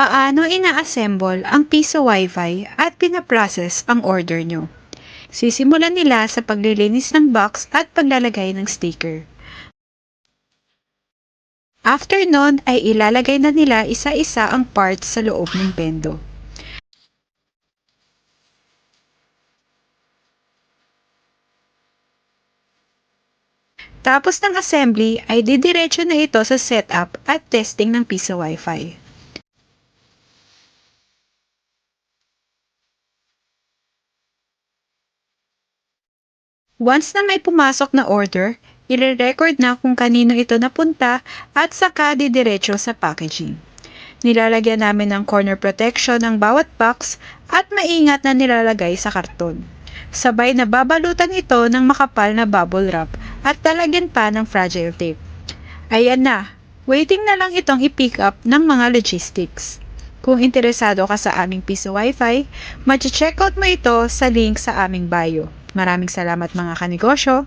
Paano ina-assemble ang piso Wi-Fi at pinaprocess ang order nyo? Sisimulan nila sa paglilinis ng box at paglalagay ng sticker. After nun ay ilalagay na nila isa-isa ang parts sa loob ng bendo. Tapos ng assembly ay didiretso na ito sa setup at testing ng piso Wi-Fi. Once na may pumasok na order, i-record na kung kanino ito napunta at saka didiretso sa packaging. Nilalagyan namin ng corner protection ang bawat box at maingat na nilalagay sa karton. Sabay na babalutan ito ng makapal na bubble wrap at talagyan pa ng fragile tape. Ayan na, waiting na lang itong i-pick up ng mga logistics. Kung interesado ka sa aming piso Wi-Fi, mag-checkout mo ito sa link sa aming bio. Maraming salamat mga kanegosyo!